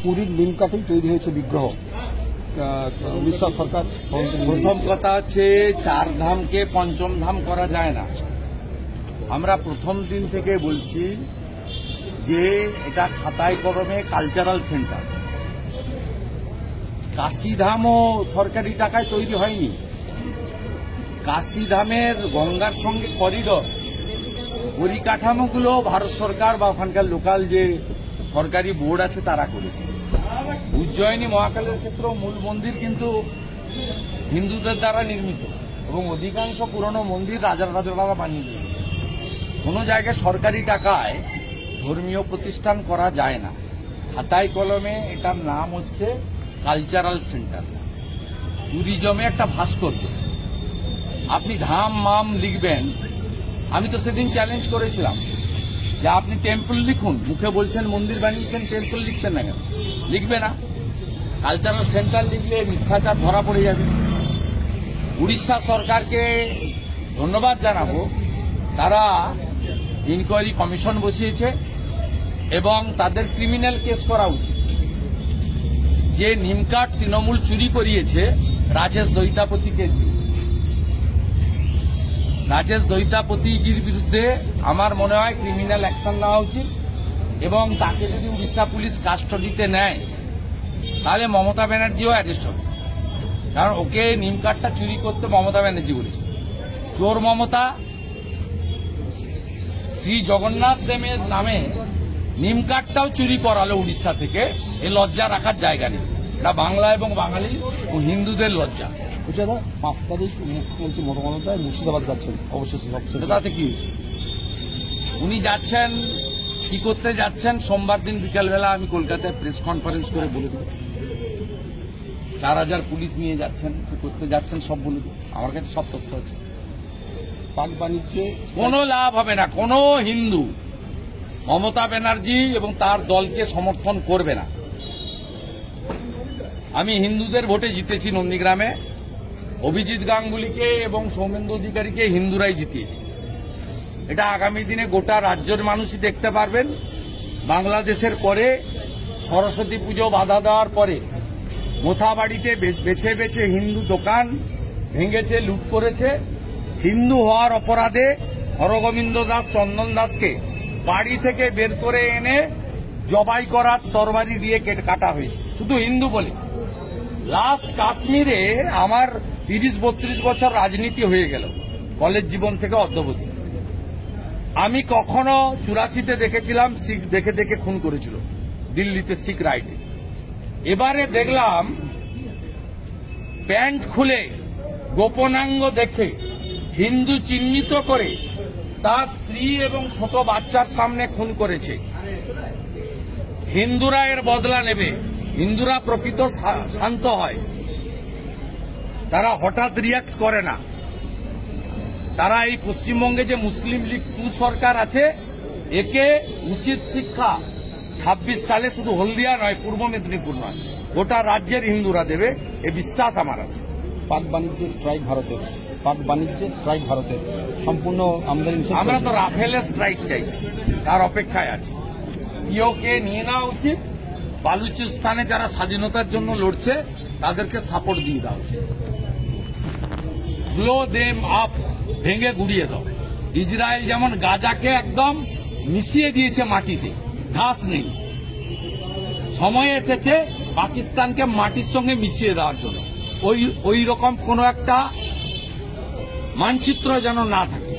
পুরীর নিমকাঠেই তৈরি হয়েছে বিগ্রহ। উড়িষ্যা সরকার প্রথম কথা হচ্ছে চার ধামকে পঞ্চম ধাম করা যায় না। আমরা প্রথম দিন থেকে বলছি যে এটা খাতায় কলমে কালচারাল সেন্টার। কাশীধামও সরকারি টাকায় তৈরি হয়নি। কাশীধামের গঙ্গার সঙ্গে করিডর পরিকাঠামোগুলো ভারত সরকার বা ওখানকার লোকাল যে সরকারি বোর্ড আছে তারা করেছে। উজ্জয়িনী মহাকালের ক্ষেত্রেও মূল মন্দির কিন্তু হিন্দুদের দ্বারা নির্মিত এবং অধিকাংশ পুরনো মন্দির রাজারা বানিয়ে দিয়েছে। কোনো জায়গায় সরকারি টাকায় ধর্মীয় প্রতিষ্ঠান করা যায় না। খাতায় কলমে এটার নাম হচ্ছে কালচারাল সেন্টার, ট্যুরিজমে একটা ভাস্কর্য। আপনি ধাম মাম লিখবেন, আমি তো সেদিন চ্যালেঞ্জ করেছিলাম যে আপনি টেম্পল লিখুন, মুখে বলছেন মন্দির বানিয়েছেন, টেম্পল লিখছেন না কেন? লিখবে না। কালচারাল সেন্টার লিখলে মিথ্যাচার ধরা পড়ে যাবে। উড়িষ্যা সরকারকে ধন্যবাদ জানাবো, তারা ইনকোয়ারি কমিশন বসিয়েছে এবং তাদের ক্রিমিনাল কেস করা উচিত। যে নিমকাঠ তৃণমূল চুরি করিয়েছে রাজেশ দৈতাপতিকে দিয়ে, রাজেশ দৈতাপতিজির বিরুদ্ধে আমার মনে হয় ক্রিমিনাল অ্যাকশন নেওয়া উচিত এবং তাকে যদি উড়িষ্যা পুলিশ কাস্টডিতে নেয় তাহলে মমতা ব্যানার্জিও অ্যারেস্ট হবে। কারণ ওকে নিমকাঠটা চুরি করতে মমতা ব্যানার্জি বলেছে। চোর মমতা শ্রী জগন্নাথ দেবের নামে নিমকাঠটাও চুরি করালো উড়িষ্যা থেকে। এ লজ্জা রাখার জায়গা নেই। এটা বাংলা এবং বাঙালি ও হিন্দুদের লজ্জা। 5 তারিখ মুখ্যমন্ত্রী মমতা বন্দ্যোপাধ্যায় মুর্শিদাবাদ যাচ্ছেন, অবশ্যই তাতে কি উনি যাচ্ছেন, কি করতে যাচ্ছেন? সোমবার দিন বিকালবেলা আমি কলকাতায় প্রেস কনফারেন্স করে বলে দেব। 4000 পুলিশ নিয়ে যাচ্ছেন, কি করতে যাচ্ছেন সব বলে দেব। আমার কাছে সব তথ্য আছে। পাক বাণিজ্যে কোনো লাভ হবে না। কোনো হিন্দু মমতা ব্যানার্জি এবং তার দলকে সমর্থন করবে না। আমি হিন্দুদের ভোটে জিতেছি নন্দীগ্রামে। অভিজিৎ গাঙ্গুলিকে এবং সৌমেন্দু অধিকারীকে হিন্দুরাই জিতিয়েছে। এটা আগামী দিনে গোটা রাজ্যের মানুষই দেখতে পারবেন। বাংলাদেশের পরে সরস্বতী পুজো বাধা দেওয়ার পরে মোথাবাড়িতে বেছে বেছে হিন্দু দোকান ভেঙেছে, লুট করেছে। হিন্দু হওয়ার অপরাধে হরগোবিন্দ দাস, চন্দন দাসকে বাড়ি থেকে বের করে এনে জবাই করার তরবারি দিয়ে কাটা হয়েছে, শুধু হিন্দু বলে। লাস্ট কাশ্মীরে আমার 30-32 বছর রাজনীতি হয়ে গেল, কলেজ জীবন থেকে অদ্যাবধি। আমি কখনো 84-তে দেখেছিলাম শিখ দেখে দেখে খুন করেছিল দিল্লিতে, শিখ রাইটে। এবারে দেখলাম প্যান্ট খুলে গোপনাঙ্গ দেখে হিন্দু চিহ্নিত করে তার স্ত্রী এবং ছোট বাচ্চার সামনে খুন করেছে। হিন্দুরা এর বদলা নেবে। হিন্দুরা প্রকৃত শান্ত হয়, তারা হঠাৎ রিয়াক্ট করে না। তারা এই পশ্চিমবঙ্গে যে মুসলিম লীগ 2 সরকার আছে, একে উচিত শিক্ষা 26 সালে শুধু হলদিয়া নয়, পূর্ব মেদিনীপুর নয়, গোটা রাজ্যের হিন্দুরা দেবে, এ বিশ্বাস আমার আছে। পাক বাণিজ্যে স্ট্রাইক ভারতের, পাক বাণিজ্যে স্ট্রাইক ভারতের, সম্পূর্ণ আমদানি। আমরা তো রাফেলের স্ট্রাইক চাইছি, তার অপেক্ষায় আছি। ইওকে নিয়ে নেওয়া উচিত। বালুচিস্তানে যারা স্বাধীনতার জন্য লড়ছে তাদেরকে সাপোর্ট দিয়ে দেওয়া উচিত। ব্লো দেম আপ, ভেঙে গুড়িয়ে দাও। ইসরায়েল যেমন গাজাকে একদম মিশিয়ে দিয়েছে মাটিতে, ঘাস নেই। সময় এসেছে পাকিস্তানকে মাটির সঙ্গে মিশিয়ে দেওয়ার জন্য। ওই রকম কোন একটা মানচিত্র যেন না থাকে,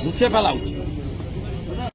মুছে ফেলা উচিত।